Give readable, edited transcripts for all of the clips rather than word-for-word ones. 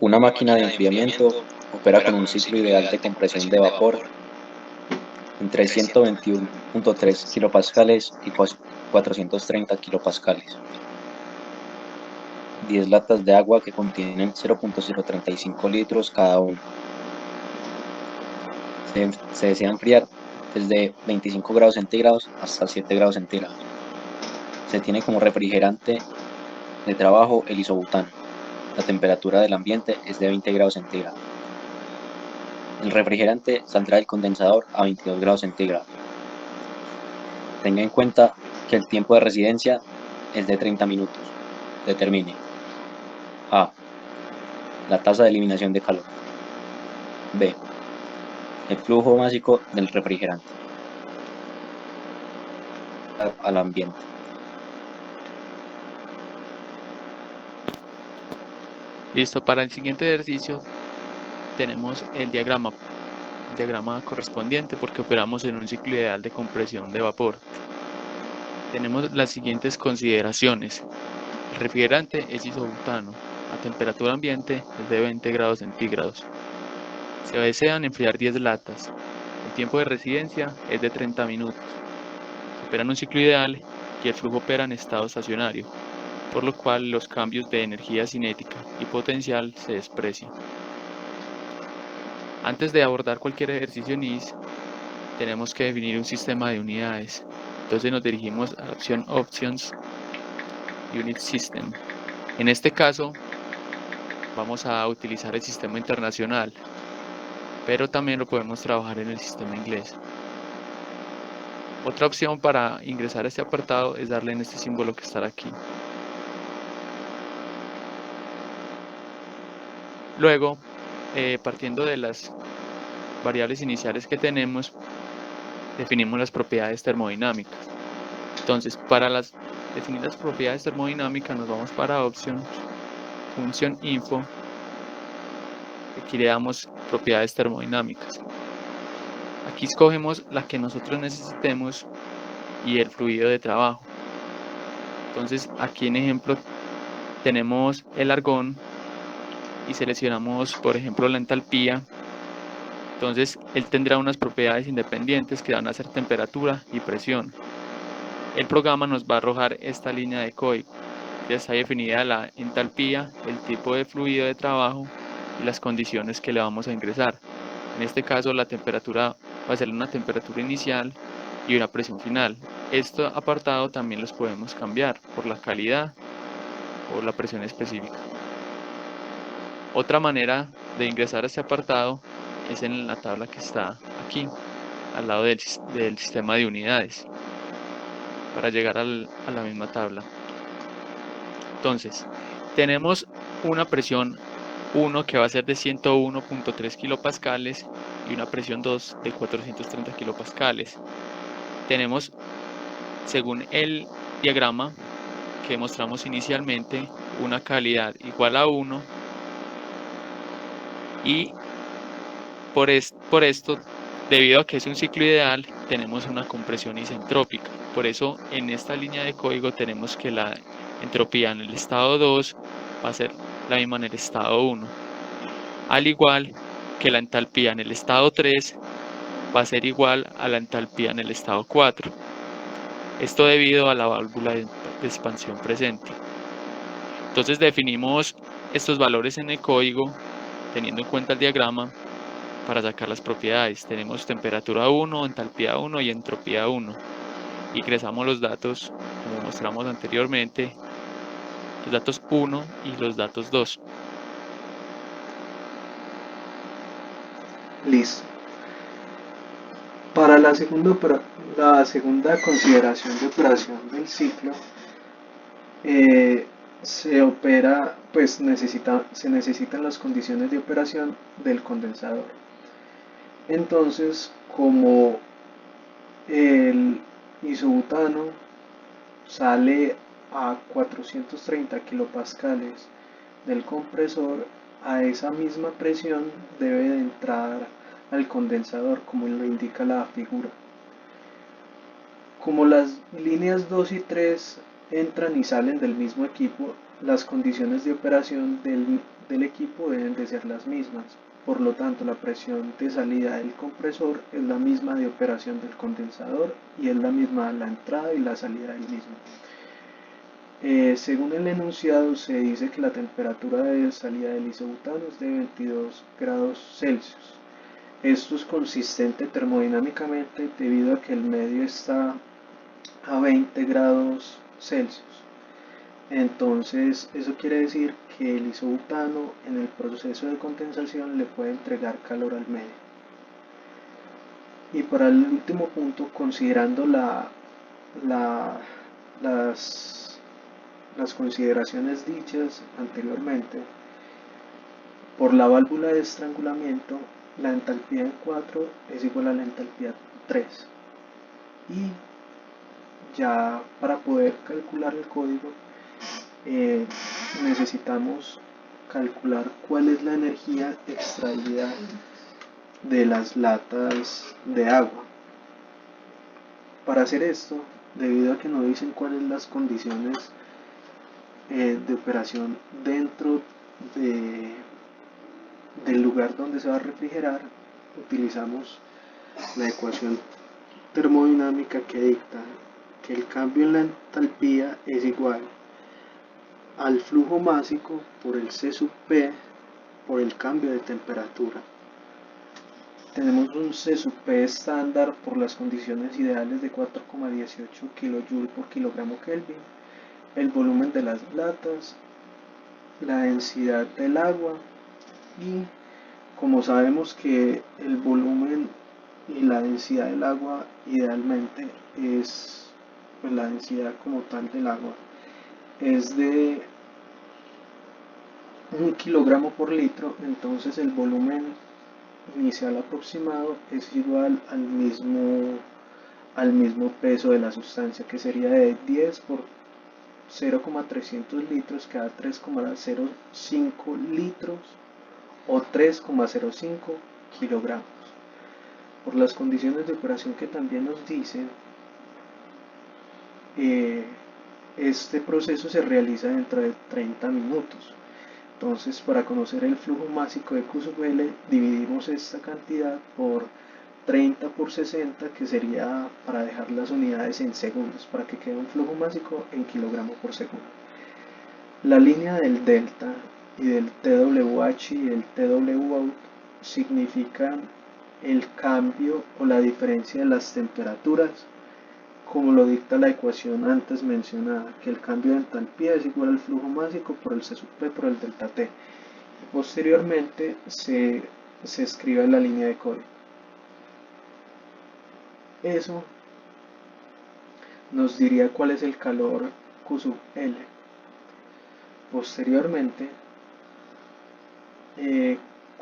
Una máquina de enfriamiento opera con un ciclo ideal de compresión de vapor entre 121.3 kilopascales y 430 kilopascales. 10 latas de agua que contienen 0.035 litros cada una. Se desea enfriar desde 25 grados centígrados hasta 7 grados centígrados. Se tiene como refrigerante de trabajo el isobutano. La temperatura del ambiente es de 20 grados centígrados. El refrigerante saldrá del condensador a 22 grados centígrados. Tenga en cuenta que el tiempo de residencia es de 30 minutos. Determine: A. La tasa de eliminación de calor. B. El flujo básico del refrigerante al ambiente. Listo, para el siguiente ejercicio tenemos el diagrama correspondiente porque operamos en un ciclo ideal de compresión de vapor. Tenemos las siguientes consideraciones. El refrigerante es isobutano. La temperatura ambiente es de 20 grados centígrados. Se desean enfriar 10 latas. El tiempo de residencia es de 30 minutos. Se opera en un ciclo ideal y el flujo opera en estado estacionario, por lo cual los cambios de energía cinética y potencial se desprecian. Antes de abordar cualquier ejercicio NIS, tenemos que definir un sistema de unidades. Entonces nos dirigimos a la opción Options, Unit System. En este caso, vamos a utilizar el sistema internacional, pero también lo podemos trabajar en el sistema inglés. Otra opción para ingresar a este apartado es darle en este símbolo que está aquí. Luego, partiendo de las variables iniciales que tenemos, definimos las propiedades termodinámicas. Entonces, para definir las propiedades termodinámicas nos vamos para Options, Función Info. Aquí le damos propiedades termodinámicas. Aquí escogemos la que nosotros necesitemos y el fluido de trabajo. Entonces, aquí en ejemplo tenemos el argón y seleccionamos, por ejemplo, la entalpía. Entonces, él tendrá unas propiedades independientes que van a ser temperatura y presión. El programa nos va a arrojar esta línea de código. Ya está definida la entalpía, el tipo de fluido de trabajo y las condiciones que le vamos a ingresar. En este caso, la temperatura va a ser una temperatura inicial y una presión final. Este apartado también los podemos cambiar por la calidad o la presión específica. Otra manera de ingresar a este apartado es en la tabla que está aquí, al lado del sistema de unidades, para llegar a la misma tabla. Entonces, tenemos una presión 1 que va a ser de 101.3 kilopascales y una presión 2 de 430 kilopascales. Tenemos, según el diagrama que mostramos inicialmente, una calidad igual a 1 y por esto, debido a que es un ciclo ideal, tenemos una compresión isentrópica. Por eso en esta línea de código tenemos que la entropía en el estado 2 va a ser la misma en el estado 1. Al igual que la entalpía en el estado 3 va a ser igual a la entalpía en el estado 4. Esto debido a la válvula de expansión presente. Entonces definimos estos valores en el código teniendo en cuenta el diagrama para sacar las propiedades. Tenemos temperatura 1, entalpía 1 y entropía 1. Ingresamos los datos como mostramos anteriormente, los datos 1 y los datos 2. Listo. Para la segunda consideración de operación del ciclo, se opera, pues se necesitan las condiciones de operación del condensador. Entonces, como el isobutano sale a 430 kilopascales del compresor, a esa misma presión debe de entrar al condensador, como lo indica la figura. Como las líneas 2 y 3 entran y salen del mismo equipo, las condiciones de operación del equipo deben de ser las mismas. Por lo tanto, la presión de salida del compresor es la misma de operación del condensador y es la misma la entrada y la salida del mismo. Según el enunciado, se dice que la temperatura de salida del isobutano es de 22 grados Celsius. Esto es consistente termodinámicamente debido a que el medio está a 20 grados Celsius. Entonces, eso quiere decir que el isobutano en el proceso de condensación le puede entregar calor al medio. Y para el último punto, considerando las consideraciones dichas anteriormente, por la válvula de estrangulamiento, la entalpía en 4 es igual a la entalpía 3. Y ya para poder calcular el código, necesitamos calcular cuál es la energía extraída de las latas de agua. Para hacer esto, debido a que no dicen cuáles las condiciones de operación dentro del lugar donde se va a refrigerar, utilizamos la ecuación termodinámica que dicta que el cambio en la entalpía es igual al flujo másico por el C sub P por el cambio de temperatura. Tenemos un C sub P estándar por las condiciones ideales de 4,18 kJ por kilogramo Kelvin, el volumen de las latas, la densidad del agua y como sabemos que el volumen y la densidad del agua idealmente es, pues la densidad como tal del agua es de 1 kilogramo por litro, entonces el volumen inicial aproximado es igual al mismo peso de la sustancia, que sería de 10 por 0,300 litros, que da 3,05 litros o 3,05 kilogramos. Por las condiciones de operación que también nos dicen, este proceso se realiza dentro de 30 minutos. Entonces, para conocer el flujo másico de Q sub L, dividimos esta cantidad por 30 por 60, que sería para dejar las unidades en segundos, para que quede un flujo másico en kilogramo por segundo. La línea del delta y del TWH y el TWout significan el cambio o la diferencia de las temperaturas, como lo dicta la ecuación antes mencionada, que el cambio de entalpía es igual al flujo másico por el C sub P por el delta T. Y posteriormente se escribe la línea de código. Eso nos diría cuál es el calor Q sub L. Posteriormente,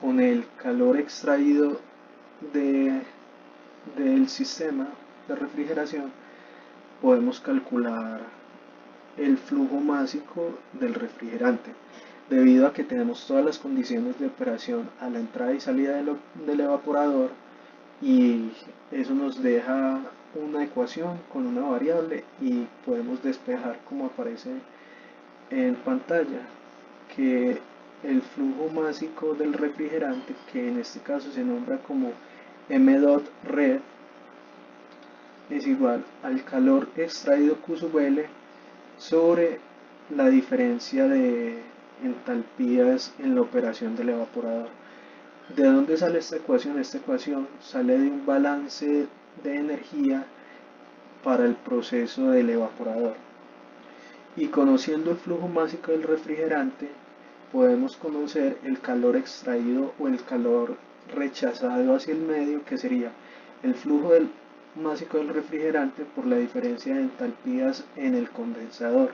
con el calor extraído del sistema de refrigeración, podemos calcular el flujo másico del refrigerante. Debido a que tenemos todas las condiciones de operación a la entrada y salida del evaporador, y eso nos deja una ecuación con una variable y podemos despejar, como aparece en pantalla, que el flujo másico del refrigerante, que en este caso se nombra como m red, es igual al calor extraído Q sub L sobre la diferencia de entalpías en la operación del evaporador. ¿De dónde sale esta ecuación? Esta ecuación sale de un balance de energía para el proceso del evaporador. Y conociendo el flujo másico del refrigerante, podemos conocer el calor extraído o el calor rechazado hacia el medio, que sería el flujo másico del refrigerante por la diferencia de entalpías en el condensador.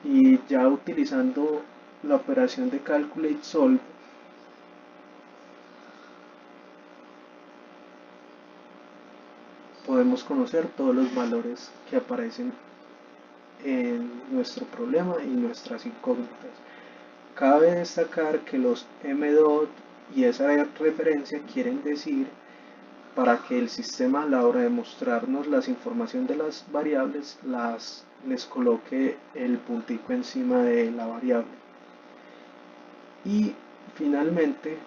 Y ya utilizando la operación de Calculate Solve, podemos conocer todos los valores que aparecen en nuestro problema y nuestras incógnitas. Cabe destacar que los m dot y esa referencia quieren decir para que el sistema, a la hora de mostrarnos las informaciones de las variables, les coloque el puntico encima de la variable. Y finalmente,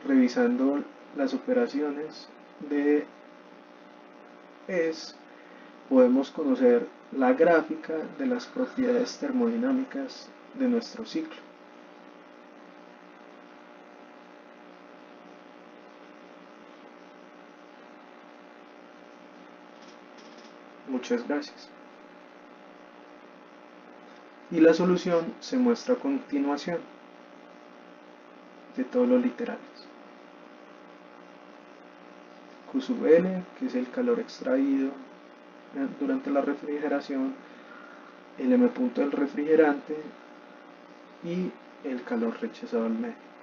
revisando las operaciones de ES, podemos conocer la gráfica de las propiedades termodinámicas de nuestro ciclo. Muchas gracias. Y la solución se muestra a continuación de todos los literales. Q sub L, que es el calor extraído durante la refrigeración, el M punto del refrigerante y el calor rechazado al medio.